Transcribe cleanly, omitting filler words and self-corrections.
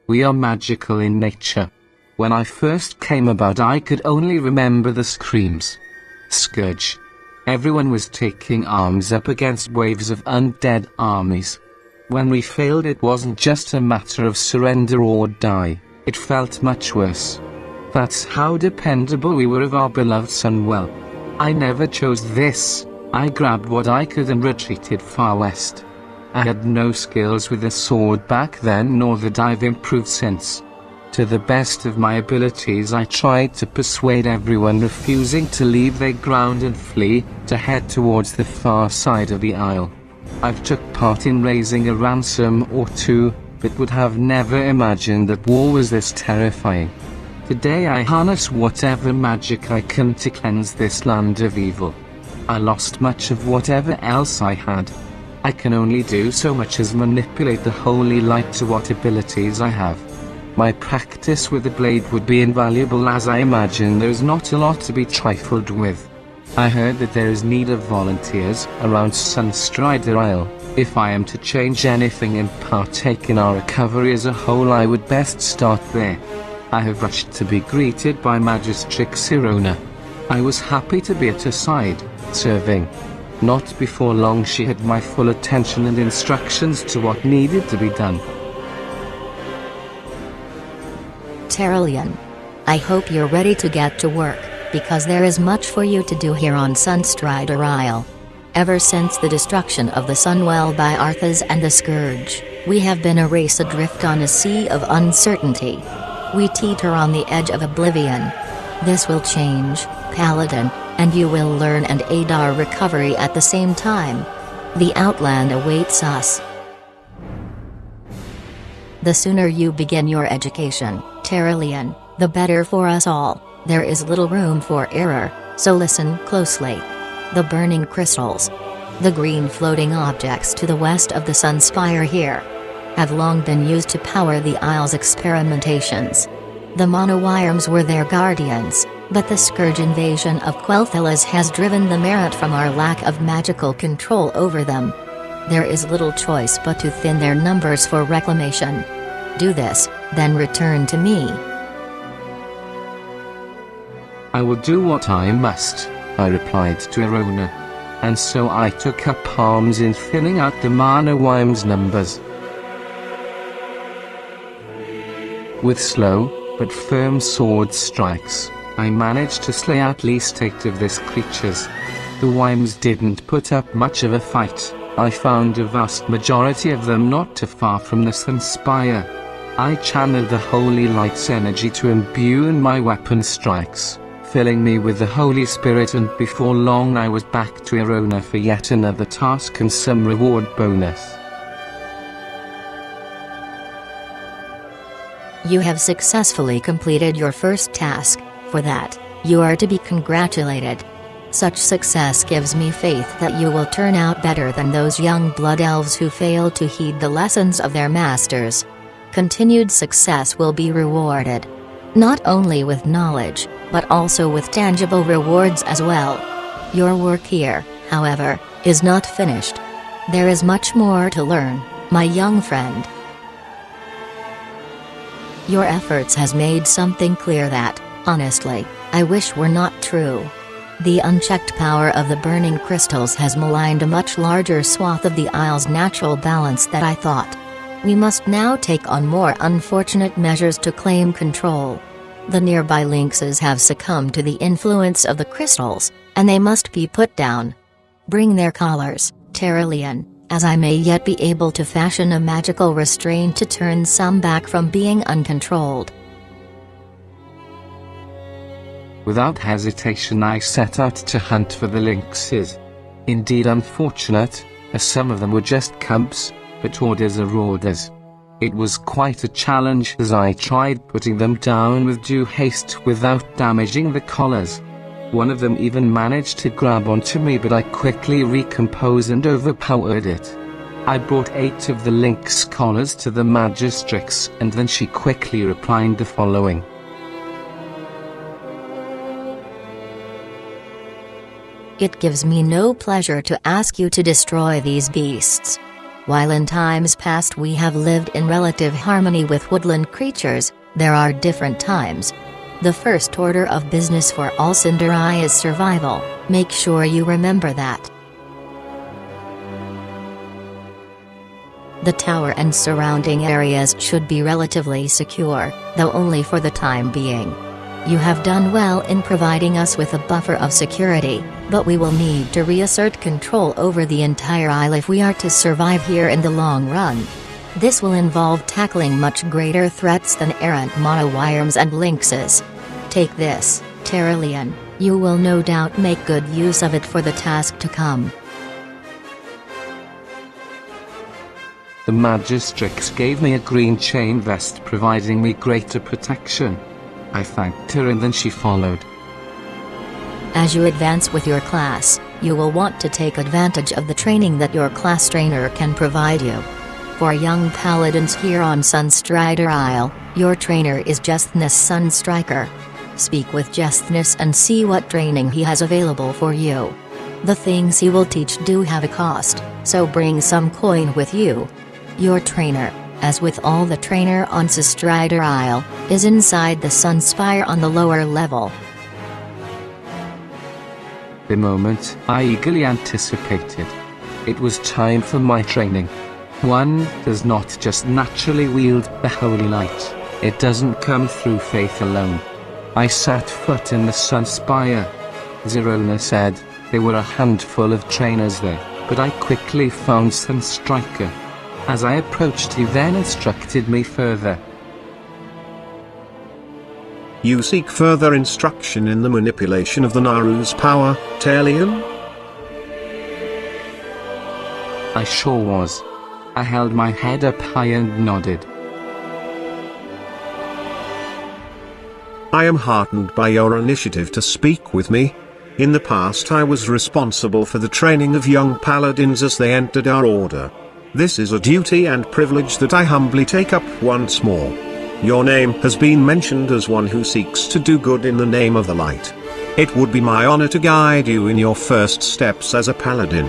We are magical in nature. When I first came about, I could only remember the screams. Scourge. Everyone was taking arms up against waves of undead armies. When we failed, it wasn't just a matter of surrender or die. It felt much worse. That's how dependable we were of our beloved Sunwell. I never chose this. I grabbed what I could and retreated far west. I had no skills with the sword back then, nor that I've improved since. To the best of my abilities, I tried to persuade everyone refusing to leave their ground and flee, to head towards the far side of the isle. I've took part in raising a ransom or two, but would have never imagined that war was this terrifying. Today I harness whatever magic I can to cleanse this land of evil. I lost much of whatever else I had. I can only do so much as manipulate the holy light to what abilities I have. My practice with the blade would be invaluable, as I imagine there's not a lot to be trifled with. I heard that there is need of volunteers around Sunstrider Isle. If I am to change anything and partake in our recovery as a whole, I would best start there. I have rushed to be greeted by Magistrix Irona. I was happy to be at her side, serving. Not before long she had my full attention and instructions to what needed to be done. Tarelian. I hope you're ready to get to work, because there is much for you to do here on Sunstrider Isle. Ever since the destruction of the Sunwell by Arthas and the Scourge, we have been a race adrift on a sea of uncertainty. We teeter on the edge of oblivion. This will change, Paladin, and you will learn and aid our recovery at the same time. The Outland awaits us. The sooner you begin your education, Tarelian, the better for us all. There is little room for error, so listen closely. The burning crystals, the green floating objects to the west of the Sunspire here, have long been used to power the Isle's experimentations. The monowyrms were their guardians, but the Scourge invasion of Quel'Thalas has driven the merit from our lack of magical control over them. There is little choice but to thin their numbers for reclamation. Do this, then return to me. I will do what I must, I replied to Irona. And so I took up arms in thinning out the monowyrms' numbers. With slow, but firm sword strikes, I managed to slay at least 8 of these creatures. The Wyrms didn't put up much of a fight. I found a vast majority of them not too far from the Sunspire. I channeled the Holy Light's energy to imbue in my weapon strikes, filling me with the Holy Spirit, and before long I was back to Irona for yet another task and some reward bonus. You have successfully completed your first task. For that, you are to be congratulated. Such success gives me faith that you will turn out better than those young blood elves who failed to heed the lessons of their masters. Continued success will be rewarded. Not only with knowledge, but also with tangible rewards as well. Your work here, however, is not finished. There is much more to learn, my young friend. Your efforts has made something clear that, honestly, I wish were not true. The unchecked power of the burning crystals has maligned a much larger swath of the Isle's natural balance than I thought. We must now take on more unfortunate measures to claim control. The nearby lynxes have succumbed to the influence of the crystals, and they must be put down. Bring their collars, Tarelian, as I may yet be able to fashion a magical restraint to turn some back from being uncontrolled. Without hesitation I set out to hunt for the lynxes. Indeed unfortunate, as some of them were just cubs, but orders are orders. It was quite a challenge as I tried putting them down with due haste without damaging the collars. One of them even managed to grab onto me, but I quickly recomposed and overpowered it. I brought 8 of the lynx collars to the Magistrix, and then she quickly replied the following. It gives me no pleasure to ask you to destroy these beasts. While in times past we have lived in relative harmony with woodland creatures, there are different times. The first order of business for all Cinderai is survival. Make sure you remember that. The tower and surrounding areas should be relatively secure, though only for the time being. You have done well in providing us with a buffer of security, but we will need to reassert control over the entire isle if we are to survive here in the long run. This will involve tackling much greater threats than errant monowirems and lynxes. Take this, Tarelian, you will no doubt make good use of it for the task to come. The Magistrix gave me a green chain vest, providing me greater protection. I thanked her and then she followed. As you advance with your class, you will want to take advantage of the training that your class trainer can provide you. For young paladins here on Sunstrider Isle, your trainer is Justness Sunstriker. Speak with Justness and see what training he has available for you. The things he will teach do have a cost, so bring some coin with you. Your trainer, as with all the trainer on Sunstrider Isle, is inside the Sunspire on the lower level. The moment I eagerly anticipated. It was time for my training. One does not just naturally wield the holy light. It doesn't come through faith alone. I set foot in the Sunspire. Zerona said there were a handful of trainers there, but I quickly found Sunstriker. As I approached, he then instructed me further. You seek further instruction in the manipulation of the Naru's power, Tarelian? I sure was. I held my head up high and nodded. I am heartened by your initiative to speak with me. In the past I was responsible for the training of young paladins as they entered our order. This is a duty and privilege that I humbly take up once more. Your name has been mentioned as one who seeks to do good in the name of the light. It would be my honor to guide you in your first steps as a paladin.